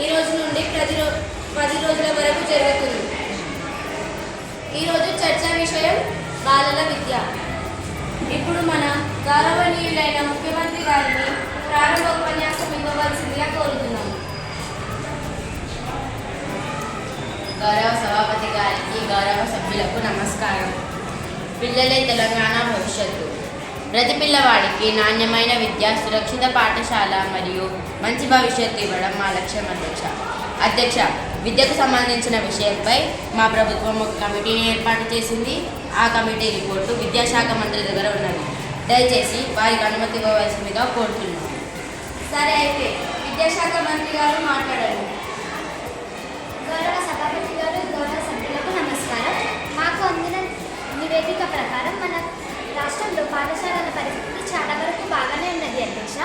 ఈ రోజు నుండి 10 రోజుల వరకు జరుగుతుంది. ఈరోజు చర్చా విషయం బాలల విద్య. ఇప్పుడు మన గౌరవనీయులైన ముఖ్యమంత్రి గారిని ప్రారంభోపన్యాసం ఇవ్వవలసిందిగా కోరుతున్నాము. గౌరవ సభాపతి గారికి, గౌరవ సభ్యులకు నమస్కారం. పిల్లలే తెలంగాణ భవిష్యత్తు. ప్రతి పిల్లవాడికి నాణ్యమైన విద్య, సురక్షిత పాఠశాల మరియు మంచి భవిష్యత్తు ఇవ్వడం మా లక్ష్యం. అధ్యక్ష, విద్యకు సంబంధించిన విషయంపై మా ప్రభుత్వం ఒక కమిటీని ఏర్పాటు చేసింది. ఆ కమిటీ రిపోర్టు విద్యాశాఖ మంత్రి దగ్గర ఉన్నది. దయచేసి వారికి అనుమతి ఇవ్వవలసిందిగా కోరుతున్నాను. సరే, అయితే విద్యాశాఖ మంత్రి గారు మాట్లాడారు. గౌరవ సభాపతి గారు, గౌరవ సభ్యులకు నమస్కారం. మాకు అందిన నివేదిక ప్రకారం మన రాష్ట్రంలో పాఠశాలల పరిస్థితి చాలా వరకు బాగానే ఉన్నది అధ్యక్ష.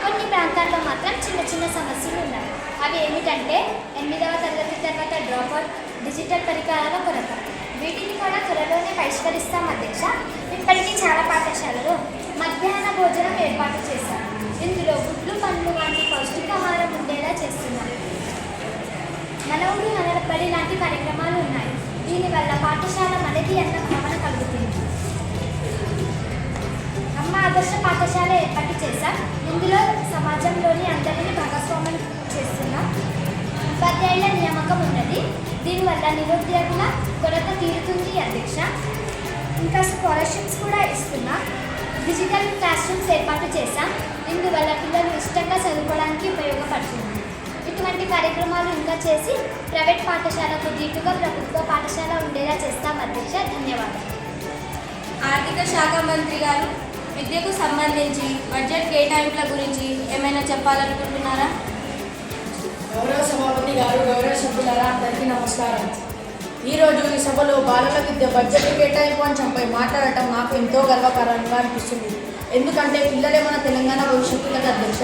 కొన్ని ప్రాంతాల్లో మాత్రం చిన్న చిన్న సమస్యలు ఉన్నాయి. అవి ఏమిటంటే 8వ తరగతి తర్వాత డ్రాప్అవుట్, డిజిటల్ పరికరాల కొరత. వీటిని కూడా త్వరలోనే పరిష్కరిస్తాం అధ్యక్ష. ఇప్పటికీ చాలా పాఠశాలలో మధ్యాహ్న భోజనం ఏర్పాటు చేశారు. ఇందులో గుడ్లు, పండ్లు వంటి పౌష్టికాహారం ఉండేలా చేస్తున్నారు. మన ఊరు మనబడి లాంటి కార్యక్రమాలు ఉన్నాయి. దీనివల్ల పాఠశాల మనది అన్న భావన కలుగుతుంది. అమ్మ ఆదర్శ పాఠశాల ఏర్పాటు చేశాం. ఇందులో సమాజంలోని అందరినీ భాగస్వామ్యం చేస్తున్న ఉపాధ్యాయుల నియామకం ఉన్నది. దీనివల్ల నిరుద్యోగుల కొరత తీరుతుంది అధ్యక్ష. ఇంకా స్కాలర్షిప్స్ కూడా ఇస్తున్నాం. డిజిటల్ క్లాస్ రూమ్స్ ఏర్పాటు చేశాం. ఇందువల్ల పిల్లలు ఇష్టంగా చదువుకోవడానికి ఉపయోగపడుతుంది. ఇటువంటి కార్యక్రమాలు ఇంకా చేసి ప్రైవేట్ పాఠశాలకు దీటుగా ప్రభుత్వ పాఠశాల ఉండేలా చేస్తాం అధ్యక్ష. ధన్యవాదాలు. ఆర్థిక శాఖ మంత్రి గారు, విద్యకు సంబంధించి బడ్జెట్ కేటాయింపుల గురించి ఏమైనా చెప్పాలనుకుంటున్నారా? గౌరవ సభాపతి గారు, గౌరవ సభ్యులారా, అందరికీ నమస్కారం. ఈరోజు ఈ సభలో బాలల విద్య బడ్జెట్ కేటాయింపు అంశంపై మాట్లాడటం నాకు ఎంతో గర్వకారంగా అనిపిస్తుంది. ఎందుకంటే పిల్లలే మన తెలంగాణ భవిష్యత్తు కదా అధ్యక్ష.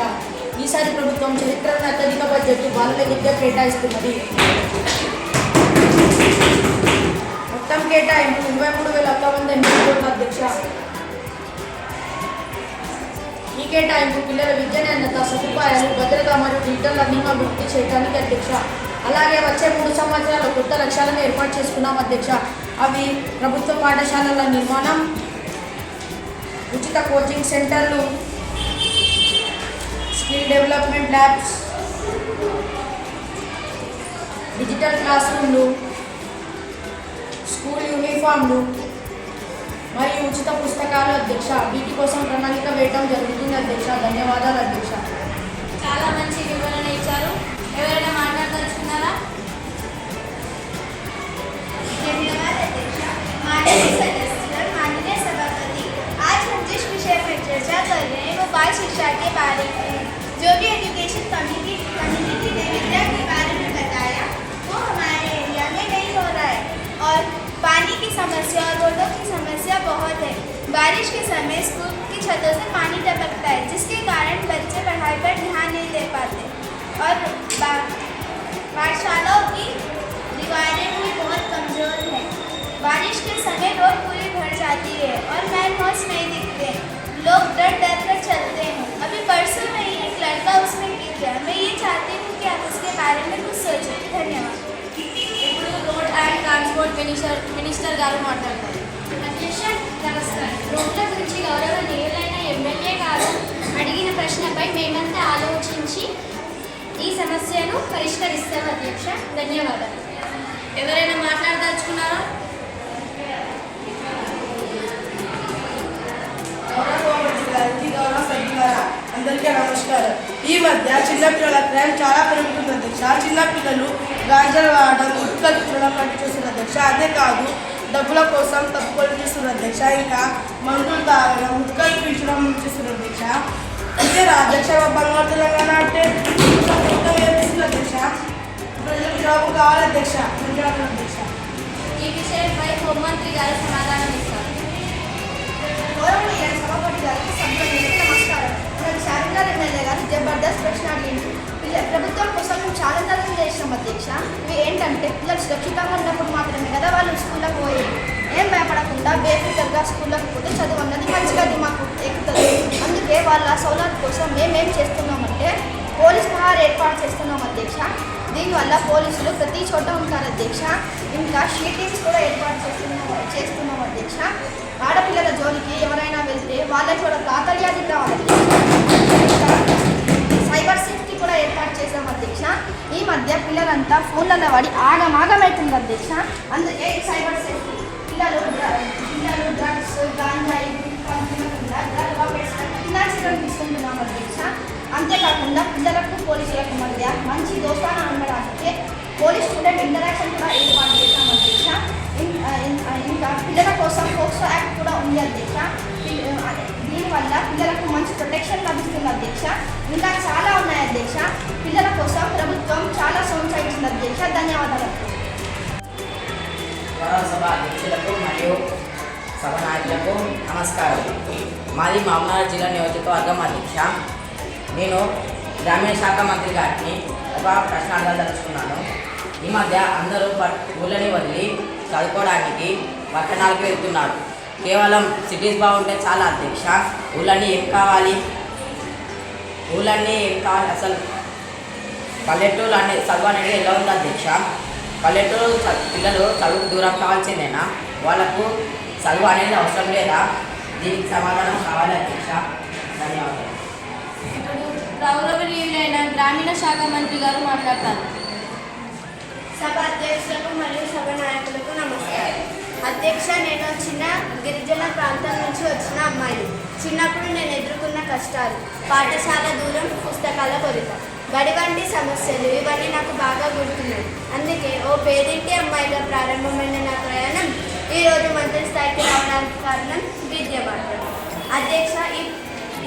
ఈసారి ప్రభుత్వం చరిత్రలోని అత్యధిక బడ్జెట్ బాలల విద్య కేటాయిస్తున్నది. మొత్తం కేటాయింపు 23,180 కోట్ల అధ్యక్ష. ఈ కేటాయింపు పిల్లల విద్య నాణ్యత, సదుపాయాలు, భద్రత మరియు డిజిటల్ లర్నింగ్ అభివృద్ధి చేయడానికి అధ్యక్ష. అలాగే వచ్చే 3 సంవత్సరాలు కొత్త లక్ష్యాలను ఏర్పాటు చేసుకున్నాం అధ్యక్ష. అవి ప్రభుత్వ పాఠశాలల నిర్మాణం, ఉచిత కోచింగ్ సెంటర్లు, skill development labs, digital class రూమ్లు, స్కూల్ యూనిఫామ్లు మరియు ఉచిత పుస్తకాలు అధ్యక్ష. వీటి కోసం ప్రణాళిక వేయడం జరుగుతుంది అధ్యక్ష. ధన్యవాదాలు అధ్యక్ష. చాలా మంచి వివరణ ఇచ్చారు. ఎవరైనా మాట్లాడదలుచుకున్నారా? धन्यवाद अध्यक्ष। माननीय सदस्य, माननीय सभापति, आज हम जिस विषय पर चर्चा कर रहे हैं वो बाल शिक्षा के बारे में है। जो भी एजुकेशन कम्युनिटी ने विद्या के बारे में बताया वो हमारे एरिया में नहीं हो रहा है। और पानी की समस्या और रोडों की समस्या बहुत है। बारिश के समय स्कूल की छतों से पानी टपकता है, जिसके कारण बच्चे पढ़ाई पर ध्यान नहीं दे पाते और पाठशालाओं की दीवारें भी बहुत कमज़ोर हैं। बारिश के समय रोड पूरी भर जाती है और मैन हाउस नहीं दिखते। लोग डर डर कर चलते हैं। अभी परसों में ही एक लड़का उसमें गिर गया। मैं ये चाहती हूँ कि आप उसके बारे में कुछ सोचें। धन्यवाद। ఇప్పుడు రోడ్ అండ్ ట్రాన్స్పోర్ట్ మినిస్టర్ గారు మాట్లాడతారు. అధ్యక్ష, నమస్కారం. రోడ్ల గురించి గౌరవనీయులైన ఎమ్మెల్యే గారు అడిగిన ప్రశ్నపై మేమంతా ఆలోచించి ఈ సమస్యను పరిష్కరిస్తాం అధ్యక్ష. ధన్యవాదాలు. ఎవరైనా మాట్లాడదలుచుకున్నారా? గౌరవ సభ్యులారా, అందరికీ నమస్కారం. ఈ మధ్య చిన్నపిల్లల క్రైమ్ చాలా పెరుగుతుంది అధ్యక్ష. చిన్నపిల్లలు గాంజాలు వాడడం, గుట్కలు తినడం వంటి చేస్తున్నారు అధ్యక్ష. అదే కాదు, డబ్బుల కోసం తప్పులు చేస్తున్నారు అధ్యక్ష. ఇంకా మందులు తాగడం, గుట్కలు పీల్చడం చేస్తున్నారు అధ్యక్ష. అంతేనా అధ్యక్ష? బంగారు తెలంగాణ అంటే ఏమిస్తుంది అధ్యక్ష? ప్రజలకు జాబు కావాలి అధ్యక్ష. ధన్యవాదాలు అధ్యక్ష. ఈ విషయంపై హోంమంత్రి గారు సమాధానం ఇస్తారు. గౌరవనీయ సభాపతి గారికి, సభ్యులకు నమస్కారం. మన శారదా ఎమ్మెల్యే గారు జబర్దస్త్ ప్రశ్న అడిగింది. ప్రభుత్వం కోసం మేము చాలా తరం చేసినాం అధ్యక్ష. ఇవి ఏంటంటే పిల్లలు సురక్షితంగా ఉన్నప్పుడు మాత్రమే కదా వాళ్ళు స్కూల్కి పోయేది. ఏం భయపడకుండా బేఫికర్గా స్కూల్కి పోతే చదువు అన్నది మంచిగా మాకు ఎక్కుతుంది. అందుకే వాళ్ళ సౌలభ్యం కోసం మేమేం చేస్తున్నామంటే పోలీస్ పహార్ ఏర్పాటు చేస్తున్నాం అధ్యక్ష. దీనివల్ల పోలీసులు ప్రతి చోట ఉంటారు అధ్యక్ష. ఇంకా షీటింగ్స్ కూడా ఏర్పాటు చేస్తున్నాం అధ్యక్ష. ఆడపిల్లల జోలికి ఎవరైనా వెళ్తే వాళ్ళకి కూడా ప్రాతర్యాది రావాలి. సైబర్ సేఫ్టీ కూడా ఏర్పాటు చేసాం అధ్యక్ష. ఈ మధ్య పిల్లలంతా ఫోన్లలో పడి ఆగమాగమవుతుంది అధ్యక్ష. అందుకే సైబర్ సేఫ్టీ పిల్లలు డ్రగ్స్ గాంజాయి తీసుకుంటున్నాం అధ్యక్ష. అంతేకాకుండా పిల్లలకు పోలీసులకు మధ్య మంచి దోస్తానం ఉండడానికి పోలీస్ స్టూడెంట్ ఇంటరాక్షన్ కూడా ఏర్పాటు చేశాం అధ్యక్ష. ఇంకా పిల్లల కోసం పోక్సో యాక్ట్ కూడా ఉంది అధ్యక్ష. దీనివల్ల పిల్లలకు మంచి ప్రొటెక్షన్ లభిస్తుంది అధ్యక్ష. ఇంకా చాలా ఉన్నాయి అధ్యక్ష. పిల్లల కోసం ప్రభుత్వం చాలా సౌకర్యం అధ్యక్ష. ధన్యవాదాలు. సభ అధ్యక్షులకు మరియు సభ నాయకులకు నమస్కారం. మాది మహబూబ్నగర్ జిల్లా నియోజకవర్గం అధ్యక్ష. నేను గ్రామీణ శాఖ మంత్రి గారిని ఒక ప్రశ్న అడగదలుచుకున్నాను. ఈ మధ్య అందరూ ఊళ్ళని వదిలి చదువుకోవడానికి పట్టణాలకు వెళ్తున్నారు. కేవలం సిటీస్ బాగుంటే చాలా అధ్యక్ష. ఊళ్ళని ఏం కావాలి అసలు పల్లెటూరు చదువు అనేది ఎలా ఉంది అధ్యక్ష? పల్లెటూరు పిల్లలు చదువుకు దూరం కావాల్సిందేనా? వాళ్ళకు చదువు అనేది అవసరం లేదా? దీనికి సమాధానం కావాలి అధ్యక్ష. ధన్యవాదాలు. ఇప్పుడు గౌరవనీయులైన గ్రామీణ శాఖ మంత్రి గారు మాట్లాడతారు. సభ అధ్యక్షులకు మరియు సభ నాయకులకు నమస్కారం. అధ్యక్ష, నేను చిన్న గిరిజన ప్రాంతం నుంచి వచ్చిన అమ్మాయిని. చిన్నప్పుడు నేను ఎదుర్కొన్న కష్టాలు, పాఠశాల దూరం, పుస్తకాల కొరత, బడి వంటి సమస్యలు ఇవన్నీ నాకు బాగా గుర్తున్నాయి. అందుకే ఓ పేదింటి అమ్మాయిగా ప్రారంభమైన నా ప్రయాణం ఈరోజు మంత్రి స్థాయికి రావడానికి కారణం విద్య మాత్రమే. అధ్యక్ష,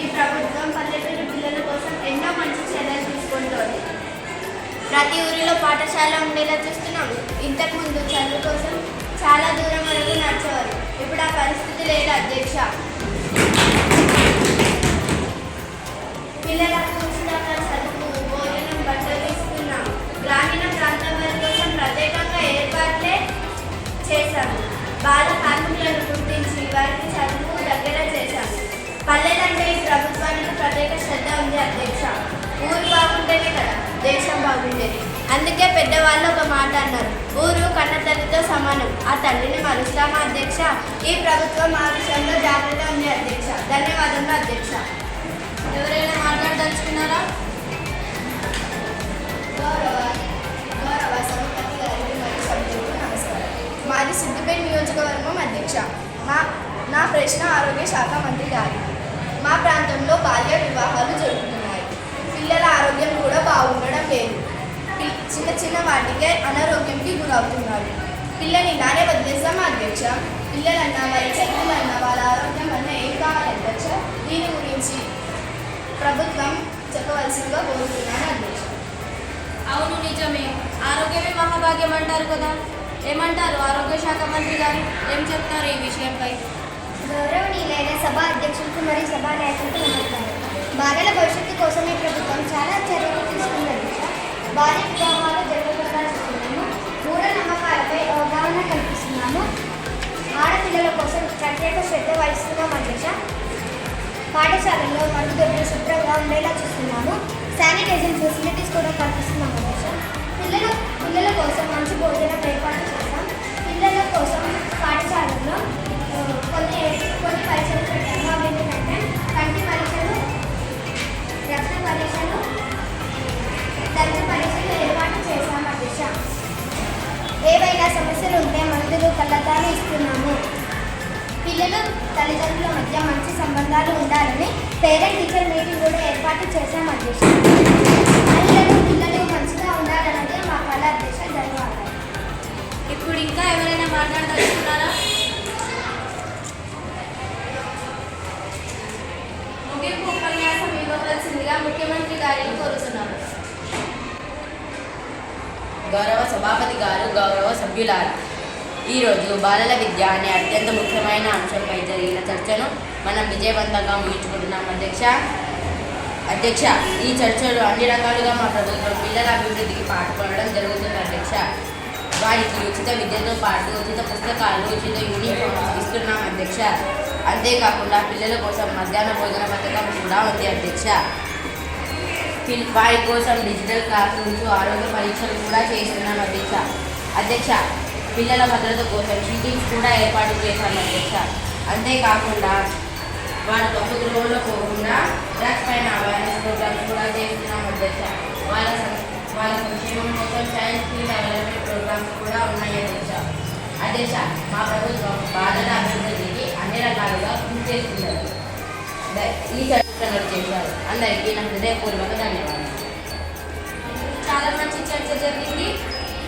ఈ ప్రభుత్వం పల్లెటూరు పిల్లల కోసం ఎన్నో మంచి చర్యలు తీసుకుంటోంది. ప్రతి ఊరిలో పాఠశాల ఉండేలా చూస్తున్నాము. ఇంతకుముందు చదువు కోసం చాలా దూరం వరకు నడిచేవారు. ఇప్పుడు ఆ పరిస్థితి లేదు అధ్యక్ష. పిల్లలకు ఉచితంగా చదువు, భోజనం, బట్టలు ఇస్తున్నాము. గ్రామీణ ప్రాంతం వారి కోసం ప్రత్యేకంగా ఏర్పాట్లే చేశాము. బాల కార్మికులను గుర్తించి వారికి చదువు దగ్గర చేశాము. పల్లెలంటే ఈ ప్రభుత్వానికి ప్రత్యేక శ్రద్ధ ఉంది అధ్యక్ష. ఊరు బాగుంటేనే కదా దేశం బాగుండేది. అందుకే పెద్దవాళ్ళు ఒక మాట అన్నారు, ఊరు కన్న తల్లితో సమానం. ఆ తల్లిని మరుస్తామా అధ్యక్ష? ఈ ప్రభుత్వం ఆ విషయంలో జాగ్రత్త ఉంది అధ్యక్ష. ధన్యవాదాలు అధ్యక్ష. ఎవరైనా మాట్లాడదలుచుకున్నారా? గౌరవ సభాపతి గారికి మరియు సభ్యులకు నమస్కారం. మాది సిద్దిపేట నియోజకవర్గం అధ్యక్ష. నా ప్రశ్న ఆరోగ్య శాఖ మంత్రి గారు. మా ప్రాంతంలో బాల్య వివాహాలు జరుగుతున్నాయి. పిల్లల ఆరోగ్యం కూడా బాగుండడం లేదు. చిన్న చిన్న వాటికే అనారోగ్యంకి గురవుతున్నారు. పిల్లని ఇలానే వదిలేస్తామా అధ్యక్ష? పిల్లలన్నా, వారి చదువులన్నా, వాళ్ళ ఆరోగ్యం అన్నా ఏం కావాలి అధ్యక్ష? దీని గురించి ప్రభుత్వం చెప్పవలసిందిగా కోరుతున్నాను అధ్యక్ష. అవును, నిజమే. ఆరోగ్యమే మహాభాగ్యం అంటారు కదా. ఏమంటారు ఆరోగ్య శాఖ మంత్రి గారు? ఏం చెప్తారు ఈ విషయంపై? గౌరవనీయులైన సభ అధ్యక్షులకు మరియు సభా నాయకులకు నమస్కారం. బాలల భవిష్యత్తు కోసమే ప్రభుత్వం చాలా చర్యలు తీసుకుంది అధ్యక్ష. బాల్య వివాహాలు జరగకుండా చూస్తున్నాము. మూఢనమ్మకాలపై అవగాహన కల్పిస్తున్నాము. ఆడపిల్లల కోసం ప్రత్యేక శ్రద్ధ వహిస్తున్నాం అధ్యక్ష. పాఠశాలల్లో మరుగుదొడ్లు శుభ్రంగా ఉండేలా చూస్తున్నాము. శానిటైజేషన్ ఫెసిలిటీస్ కూడా కల్పిస్తున్నాం అధ్యక్ష. పిల్లల కోసం మంచి భోజనం ఏర్పాటు చేస్తాం. పిల్లల కోసం పాఠశాలల్లో కొన్ని పరీక్షలు పెట్టాము. అవి ఏంటంటే కంటి పరీక్షలు, రక్త పరీక్షలు, దంత పరీక్షలు ఏర్పాటు చేశాము అధ్యక్ష. ఏవైనా సమస్యలు ఉంటే మందులు కళ్ళద్దాలు ఇస్తున్నాము. పిల్లలు తల్లిదండ్రుల మధ్య మంచి సంబంధాలు ఉండాలని పేరెంట్ టీచర్ మీటింగ్ కూడా ఏర్పాటు చేశాము అధ్యక్ష. మహిళలు పిల్లలు మంచిగా ఉండాలన్నదే మా కళ అధ్యక్ష. ధన్యవాదాలు. ఇప్పుడు ఇంకా ఎవరైనా మాట్లాడదలుచుకున్నారా? ముగింపు ఉపన్యాసం ఇవ్వవలసిందిగా ముఖ్యమంత్రి గారిని కోరుతున్నారు. గౌరవ సభాపతి గారు, గౌరవ సభ్యులారా, ఈరోజు బాలల విద్య అనే అత్యంత ముఖ్యమైన అంశంపై జరిగిన చర్చను మనం విజయవంతంగా ముగించుకుంటున్నాం అధ్యక్ష. ఈ చర్చలు అన్ని రకాలుగా మా ప్రభుత్వం పిల్లల అభివృద్ధికి పాటుపడడం జరుగుతుంది అధ్యక్ష. వారికి ఉచిత విద్యతో పాటు ఉచిత పుస్తకాలు, ఉచిత యూనిఫామ్స్ ఇస్తున్నాం అధ్యక్ష. అంతేకాకుండా పిల్లల కోసం మధ్యాహ్న భోజన పథకం కూడా ఉంది అధ్యక్ష. వారి కోసం డిజిటల్ క్లాస్ రూమ్స్ ఆరోగ్య పరీక్షలు కూడా చేస్తున్నాం అధ్యక్ష పిల్లల భద్రత కోసం షీటింగ్స్ కూడా ఏర్పాటు చేశాను అధ్యక్ష. అంతేకాకుండా వారు తొమ్మిది రోజులు పోకుండా డ్రగ్స్ పైన అవేర్నెస్ ప్రోగ్రామ్స్ కూడా చేస్తున్నాం అధ్యక్ష. వాళ్ళ సంక్షేమం కోసం చైల్డ్ స్కిల్ డెవలప్మెంట్ ప్రోగ్రామ్స్ కూడా ఉన్నాయి అధ్యక్ష. మా ప్రభుత్వం బాలల అభివృద్ధికి అన్ని రకాలుగా కృషి చేస్తున్నారు. ఈ చర్చను చేశారు. అందరికీ నా హృదయపూర్వక ధన్యవాదాలు. చాలా మంచి చర్చ జరిగింది.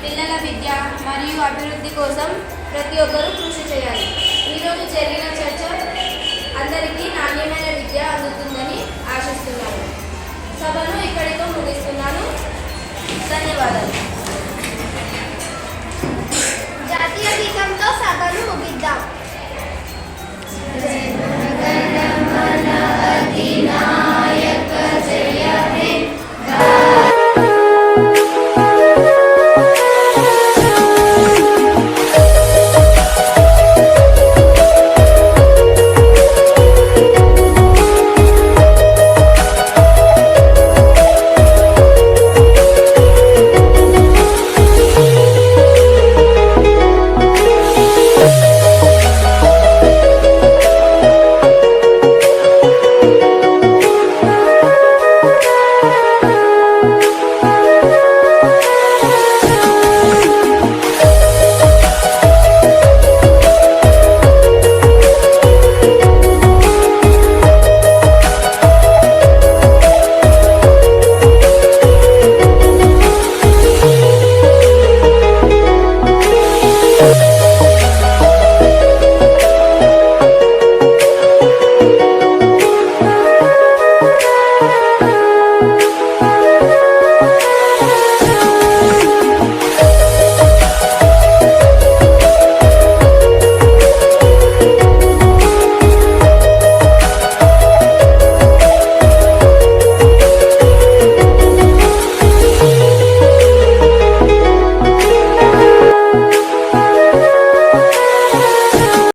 పిల్లల విద్య మరియు అభివృద్ధి కోసం ప్రతి ఒక్కరూ కృషి చేయాలి. ఈరోజు జరిగిన చర్చ అందరికీ నాణ్యమైన విద్య అందుతుందని ఆశిస్తున్నాను. సభను ఇక్కడితో ముగిస్తున్నాను. ధన్యవాదాలు. జాతీయ గీతంతో సభను ముగిద్దాం.